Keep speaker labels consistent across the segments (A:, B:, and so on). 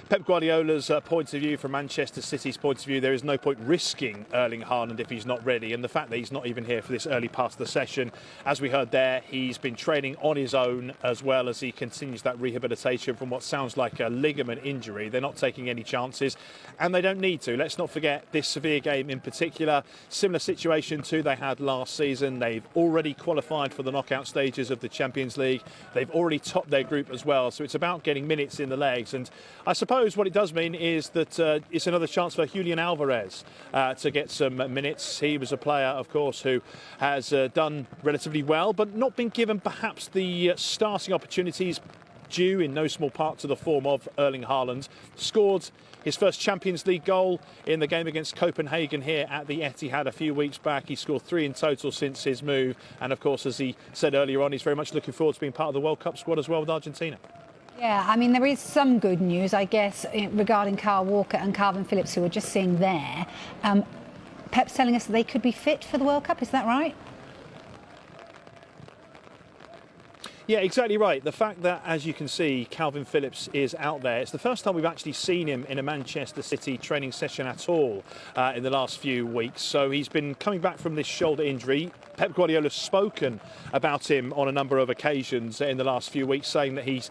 A: Pep Guardiola's point of view, from Manchester City's point of view, there is no point risking Erling Haaland if he's not ready. And the fact that he's not even here for this early part of the session, as we heard there, he's been training on his own as well as he continues that rehabilitation from what sounds like a ligament injury. They're not taking any chances, and they don't need to. Let's not forget this Sevilla game in particular. Similar situation to they had last season. They've already qualified for the knockout stages of the Champions League. They've already topped their group as well. So it's about getting minutes in the legs. And I suppose what it does mean is that it's another chance for Julian Alvarez to get some minutes. He was a player, of course, who has done relatively well, but not been given perhaps the starting opportunities due in no small part to the form of Erling Haaland. Scored his first Champions League goal in the game against Copenhagen here at the Etihad a few weeks back. He scored 3 in total since his move. And of course, as he said earlier on, he's very much looking forward to being part of the World Cup squad as well with Argentina.
B: Yeah, I mean, there is some good news, I guess, regarding Kyle Walker and Calvin Phillips, who we're just seeing there. Pep's telling us that they could be fit for the World Cup, is that right?
A: Yeah, exactly right. The fact that, as you can see, Calvin Phillips is out there. It's the first time we've actually seen him in a Manchester City training session at all in the last few weeks. So he's been coming back from this shoulder injury. Pep Guardiola's spoken about him on a number of occasions in the last few weeks, saying that he's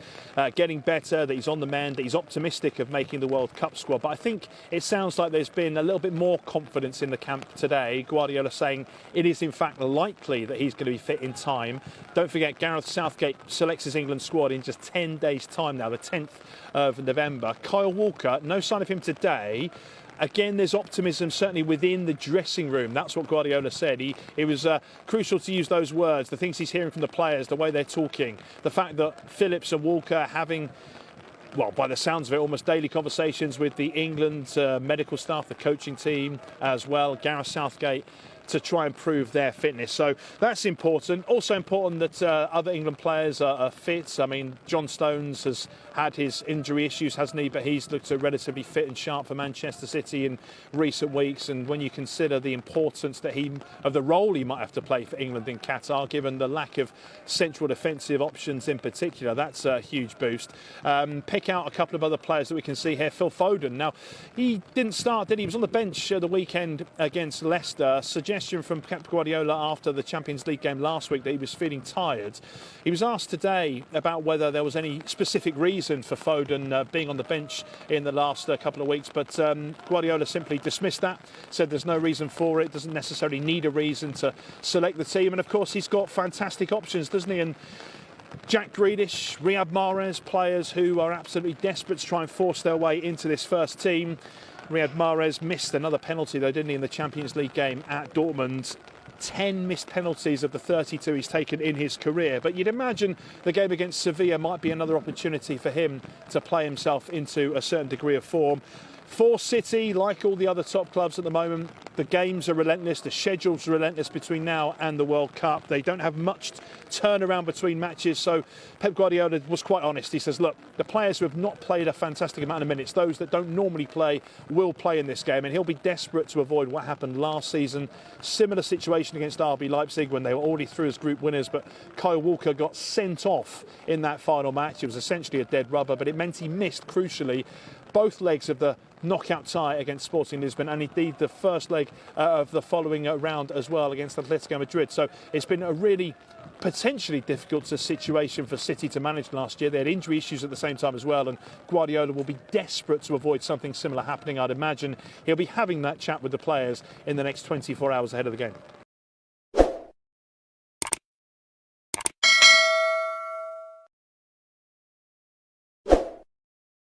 A: getting better, that he's on the mend, that he's optimistic of making the World Cup squad. But I think it sounds like there's been a little bit more confidence in the camp today. Guardiola saying it is in fact likely that he's going to be fit in time. Don't forget, Gareth Southgate selects his England squad in just 10 days' time now, the 10th of November. Kyle Walker, no sign of him today. Again, there's optimism certainly within the dressing room. That's what Guardiola said. It was crucial to use those words, the things he's hearing from the players, the way they're talking, the fact that Phillips and Walker are having, well, by the sounds of it, almost daily conversations with the England medical staff, the coaching team as well, Gareth Southgate, to try and prove their fitness. So that's important. Also important that other England players are fit. I mean, John Stones has had his injury issues, hasn't he? But he's looked relatively fit and sharp for Manchester City in recent weeks. And when you consider the importance that of the role he might have to play for England in Qatar, given the lack of central defensive options in particular, that's a huge boost. Pick out a couple of other players that we can see here. Phil Foden. Now, he didn't start, did he? He was on the bench the weekend against Leicester. Suggestion from Pep Guardiola after the Champions League game last week that he was feeling tired. He was asked today about whether there was any specific reason for Foden being on the bench in the last couple of weeks, but Guardiola simply dismissed that, said there's no reason for it, doesn't necessarily need a reason to select the team. And of course, he's got fantastic options, doesn't he? And Jack Grealish, Riyad Mahrez, players who are absolutely desperate to try and force their way into this first team. Riyad Mahrez missed another penalty, though, didn't he, in the Champions League game at Dortmund. 10 missed penalties of the 32 he's taken in his career. But you'd imagine the game against Sevilla might be another opportunity for him to play himself into a certain degree of form. For City, like all the other top clubs at the moment, the games are relentless, the schedule's relentless between now and the World Cup. They don't have much turnaround between matches, so Pep Guardiola was quite honest. He says, look, the players who have not played a fantastic amount of minutes, those that don't normally play, will play in this game, and he'll be desperate to avoid what happened last season. Similar situation against RB Leipzig when they were already through as group winners, but Kyle Walker got sent off in that final match. It was essentially a dead rubber, but it meant he missed, crucially, both legs of the knockout tie against Sporting Lisbon, and indeed the first leg of the following round as well against Atletico Madrid. So it's been a really potentially difficult situation for City to manage last year. They had injury issues at the same time as well, and Guardiola will be desperate to avoid something similar happening. I'd imagine he'll be having that chat with the players in the next 24 hours ahead of the game.